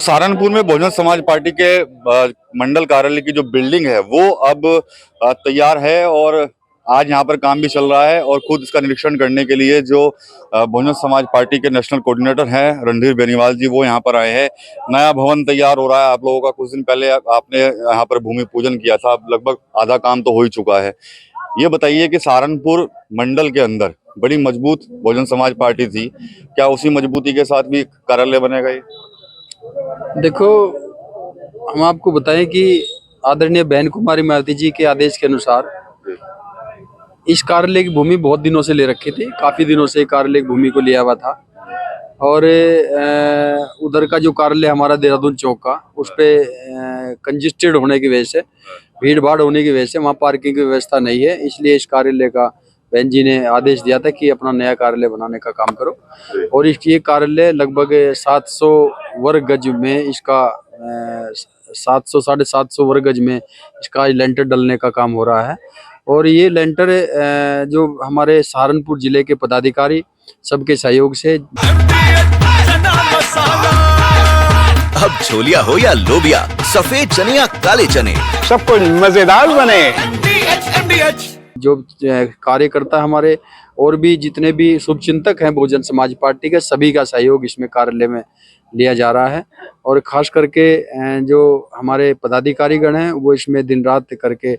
सहारनपुर में बहुजन समाज पार्टी के मंडल कार्यालय की जो बिल्डिंग है वो अब तैयार है और आज यहाँ पर काम भी चल रहा है। और खुद इसका निरीक्षण करने के लिए जो बहुजन समाज पार्टी के नेशनल कोऑर्डिनेटर हैं रणधीर बेनीवाल जी, वो यहाँ पर आए हैं। नया भवन तैयार हो रहा है। आप लोगों का कुछ दिन पहले आपने यहाँ पर भूमि पूजन किया था, अब लगभग आधा काम तो हो ही चुका है। ये बताइए कि सहारनपुर मंडल के अंदर बड़ी मजबूत बहुजन समाज पार्टी थी, क्या उसी मजबूती के साथ भी कार्यालय बनेगा ये? देखो, हम आपको बताएं कि आदरणीय बहन कुमारी मायावती जी के आदेश के अनुसार इस कार्यालय की भूमि बहुत दिनों से ले रखी थी। काफी दिनों से कार्यालय की भूमि को लिया हुआ था और उधर का जो कार्यालय हमारा देहरादून चौक का, उस पे कंजेस्टेड होने की वजह से, भीड़ भाड़ होने की वजह से वहाँ पार्किंग की व्यवस्था नहीं है। इसलिए इस कार्यालय का बहन जी ने आदेश दिया था कि अपना नया कार्यालय बनाने का काम करो। और ये कार्यालय लगभग 700 वर्ग गज में इसका 700 750 वर्ग गज में इसका लेंटर डलने का काम हो रहा है। और ये लेंटर जो हमारे सहारनपुर जिले के पदाधिकारी सबके सहयोग से, अब छोलिया हो या लोबिया, सफेद चने या काले चने, सब कुछ मजेदार बने। जो कार्यकर्ता हमारे और भी जितने भी शुभचिंतक हैं बहुजन समाज पार्टी के, सभी का सहयोग इसमें कार्यालय में लिया जा रहा है। और खास करके जो हमारे पदाधिकारीगण हैं वो इसमें दिन रात करके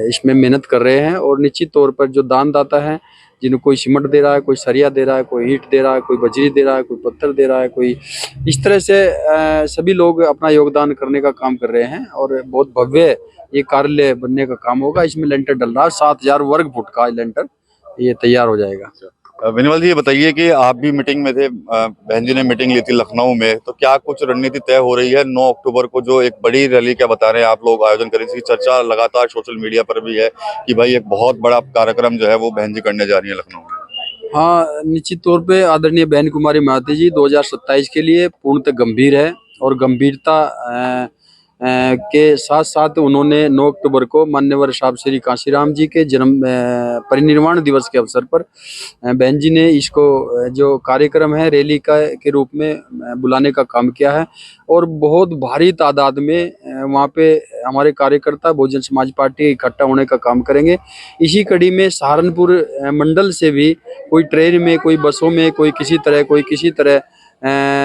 इसमें मेहनत कर रहे हैं। और निश्चित तौर पर जो दानदाता हैं, जिन्हें कोई सीमेंट दे रहा है, कोई सरिया दे रहा है, कोई ईंट दे रहा है, कोई बजरी दे रहा है, कोई पत्थर दे रहा है, कोई इस तरह से सभी लोग अपना योगदान करने का काम कर रहे हैं। और बहुत भव्य ये कार्यालय बनने का काम होगा। इसमें लेंटर डल रहा है, 7000 वर्ग फुट का लेंटर ये तैयार हो जाएगा। बेनीवाल जी, ये बताइए कि आप भी मीटिंग में थे, बहन जी ने मीटिंग ली थी लखनऊ में, तो क्या कुछ रणनीति तय हो रही है? 9 अक्टूबर को जो एक बड़ी रैली, क्या बता रहे हैं आप लोग, आयोजन करें? इसकी चर्चा लगातार सोशल मीडिया पर भी है कि भाई एक बहुत बड़ा कार्यक्रम जो है वो बहन जी करने जा रही है लखनऊ में। हाँ, निश्चित तौर पे आदरणीय बहन कुमारी मायावती जी 2027 के लिए पूर्णतः गंभीर है। और गंभीरता के साथ साथ उन्होंने 9 अक्टूबर को मान्यवर साहब श्री कांशीराम जी के जन्म परिनिर्वाण दिवस के अवसर पर बहन जी ने इसको जो कार्यक्रम है रैली का के रूप में बुलाने का काम किया है। और बहुत भारी तादाद में वहाँ पे हमारे कार्यकर्ता बहुजन समाज पार्टी इकट्ठा होने का काम करेंगे। इसी कड़ी में सहारनपुर मंडल से भी कोई ट्रेन में, कोई बसों में, कोई किसी तरह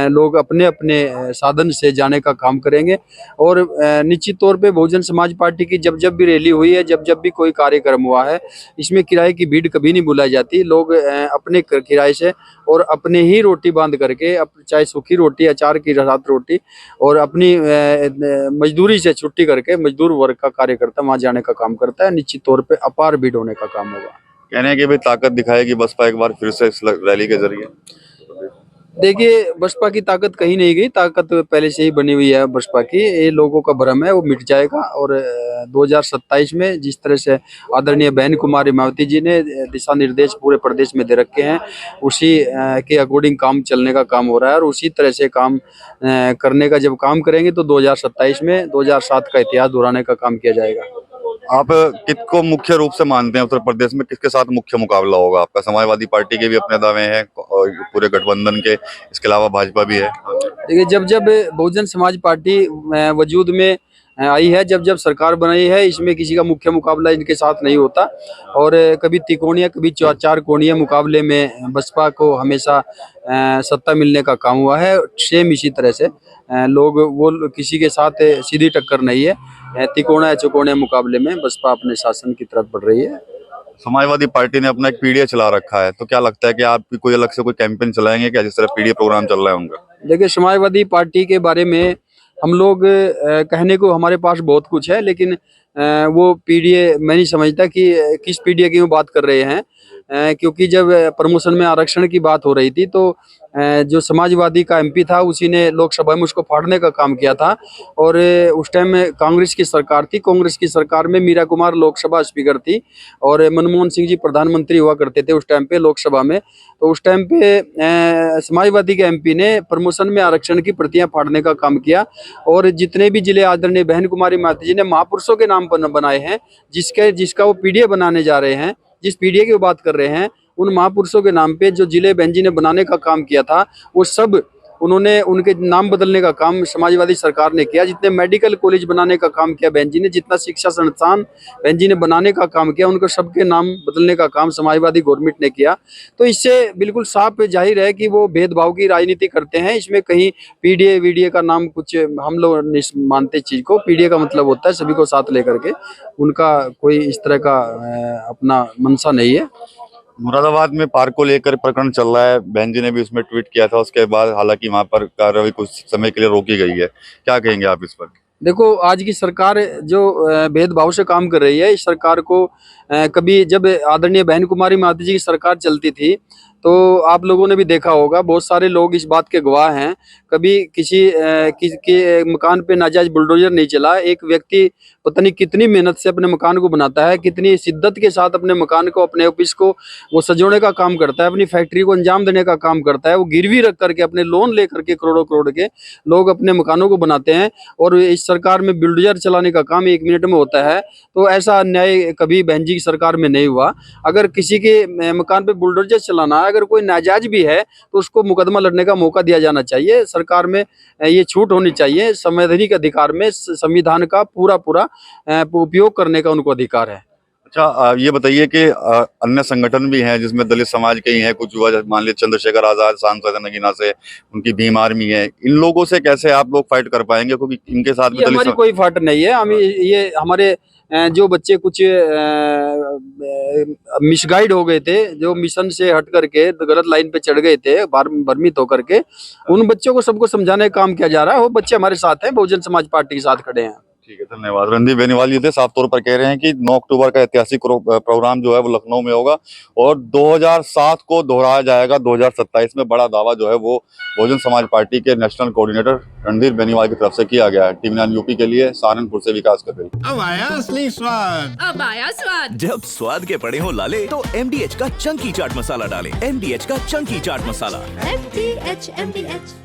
लोग अपने अपने साधन से जाने का काम करेंगे। और निश्चित तौर पे बहुजन समाज पार्टी की जब जब भी रैली हुई है, जब जब भी कोई कार्यक्रम हुआ है, इसमें किराए की भीड़ कभी नहीं बुलाई जाती। लोग अपने किराए से और अपने ही रोटी बांध करके, चाहे सूखी रोटी, अचार की साथ रोटी, और अपनी मजदूरी से छुट्टी करके मजदूर वर्ग का कार्यकर्ता वहाँ जाने का काम करता है। निश्चित तौर पर अपार भीड़ होने का काम होगा। कहने हैं कि भाई ताकत दिखाएगी बसपा एक बार फिर से इस रैली के जरिए। देखिए, बसपा की ताकत कहीं नहीं गई, ताकत पहले से ही बनी हुई है बसपा की। ये लोगों का भ्रम है, वो मिट जाएगा। और 2027 में जिस तरह से आदरणीय बहन कुमारी मायावती जी ने दिशा निर्देश पूरे प्रदेश में दे रखे हैं, उसी के अकॉर्डिंग काम चलने का काम हो रहा है। और उसी तरह से काम करने का जब काम करेंगे तो 2027 में 2007 का इतिहास दोहराने का काम किया जाएगा। आप किसको मुख्य रूप से मानते हैं? उत्तर प्रदेश में किसके साथ मुख्य मुकाबला होगा आपका? समाजवादी पार्टी के भी अपने दावे हैं और पूरे गठबंधन के, इसके अलावा भाजपा भी है। देखिए, जब जब बहुजन समाज पार्टी वजूद में आई है, जब जब सरकार बनाई है, इसमें किसी का मुख्य मुकाबला इनके साथ नहीं होता। और कभी तिकोणीय, कभी चार कोणीय मुकाबले में बसपा को हमेशा सत्ता मिलने का काम हुआ है। सेम इसी तरह से लोग वो किसी के साथ सीधी टक्कर नहीं है। तिकोणा या चौकोणीय मुकाबले में बसपा अपने शासन की तरफ बढ़ रही है। समाजवादी पार्टी ने अपना एक पीडीए चला रखा है, तो क्या लगता है कि आप कोई अलग से कोई कैंपेन चलाएंगे क्या, जिस तरह पीडीए प्रोग्राम चल रहा है उनका? देखिए, समाजवादी पार्टी के बारे में हम लोग कहने को हमारे पास बहुत कुछ है, लेकिन वो पीडीए मैं नहीं समझता कि किस पीडीए की वो बात कर रहे हैं। क्योंकि जब प्रमोशन में आरक्षण की बात हो रही थी तो जो समाजवादी का एमपी था उसी ने लोकसभा में उसको फाड़ने का काम किया था। और उस टाइम में कांग्रेस की सरकार थी। कांग्रेस की सरकार में मीरा कुमार लोकसभा स्पीकर थी और मनमोहन सिंह जी प्रधानमंत्री हुआ करते थे उस टाइम पे लोकसभा में। तो उस टाइम पे समाजवादी के एमपी ने प्रमोशन में आरक्षण की प्रतियां फाड़ने का काम किया। और जितने भी जिले आदरणीय बहन कुमारी मायावती जी ने महापुरुषों के नाम पर बनाए हैं, जिसका वो पीडीए बनाने जा रहे हैं, जिस पीडीए की बात कर रहे हैं, उन महापुरुषों के नाम पे जो जिले बहन जी ने बनाने का काम किया था, वो सब उन्होंने उनके नाम बदलने का काम समाजवादी सरकार ने किया, जितने मेडिकल कॉलेज बनाने का काम किया बहन जी ने, जितना शिक्षा संस्थान बहन जी ने बनाने का काम किया, उनको सबके नाम बदलने का काम समाजवादी गवर्नमेंट ने किया। तो इससे बिल्कुल साफ जाहिर है कि वो भेदभाव की राजनीति करते हैं। इसमें कहीं पीडीए वीडीए का नाम कुछ हम लोग नहीं मानते चीज को। पीडीए का मतलब होता है सभी को साथ लेकर के, उनका कोई इस तरह का अपना मंशा नहीं है। मुरादाबाद में पार्क को लेकर प्रकरण चल रहा है, बहन जी ने भी उसमें ट्वीट किया था, उसके बाद हालांकि वहां पर कार्रवाई कुछ समय के लिए रोकी गई है। क्या कहेंगे आप इस पर? देखो, आज की सरकार जो भेदभाव से काम कर रही है, इस सरकार को कभी जब आदरणीय बहन कुमारी माती जी की सरकार चलती थी तो आप लोगों ने भी देखा होगा, बहुत सारे लोग इस बात के गवाह हैं, कभी किसी के मकान पे नाजायज बुलडोजर नहीं चला। एक व्यक्ति पता नहीं कितनी मेहनत से अपने मकान को बनाता है, कितनी शिद्दत के साथ अपने मकान को, अपने ऑफिस को वो सजोने का काम करता है, अपनी फैक्ट्री को अंजाम देने का काम करता है। वो गिरवी रख करके, अपने लोन ले करके करोड़ों करोड़ के लोग अपने मकानों को बनाते हैं, और इस सरकार में बुलडोजर चलाने का काम 1 मिनट में होता है। तो ऐसा अन्याय कभी बहन जी की सरकार में नहीं हुआ। अगर किसी के मकान पे बुलडोजर चलाना है, अगर कोई नाजायज भी है तो उसको मुकदमा लड़ने का मौका दिया जाना चाहिए। सरकार में ये छूट होनी चाहिए। संवैधानिक अधिकार में संविधान का पूरा उपयोग करने का उनको अधिकार है। अच्छा, ये बताइए कि अन्य संगठन भी हैं जिसमें दलित समाज के ही हैं कुछ युवा, मान लीजिए चंद्रशेखर आजाद सांसद है नगीना से, उनकी भीम आर्मी है, इन लोगों से कैसे आप लोग फाइट कर पाएंगे? क्योंकि इनके साथ भी हमारी कोई फाइट नहीं है। हम ये हमारे जो बच्चे कुछ मिसगाइड हो गए थे, जो मिशन से हट करके गलत लाइन पे चढ़ गए थे, भ्रमित होकर के, उन बच्चों को सबको समझाने का काम किया जा रहा है। वो बच्चे हमारे साथ हैं, बहुजन समाज पार्टी के साथ खड़े हैं। ठीक है, धन्यवाद। रणदीप बेनीवाल जी थे, साफ तौर पर कह रहे हैं कि 9 अक्टूबर का ऐतिहासिक प्रोग्राम जो है वो लखनऊ में होगा और 2007 को दोहराया जाएगा 2027 में। बड़ा दावा जो है वो बहुजन समाज पार्टी के नेशनल कोऑर्डिनेटर रणदीप बेनीवाल की तरफ से किया गया है। टीवी 9 यूपी के लिए सहारनपुर से विकास कर रही। अब आया असली स्वाद। अब आया स्वाद। जब स्वाद के पड़े हो लाले तो MDH का चंकी चाट मसाला डालें। MDH का चंकी चाट मसाला। MDH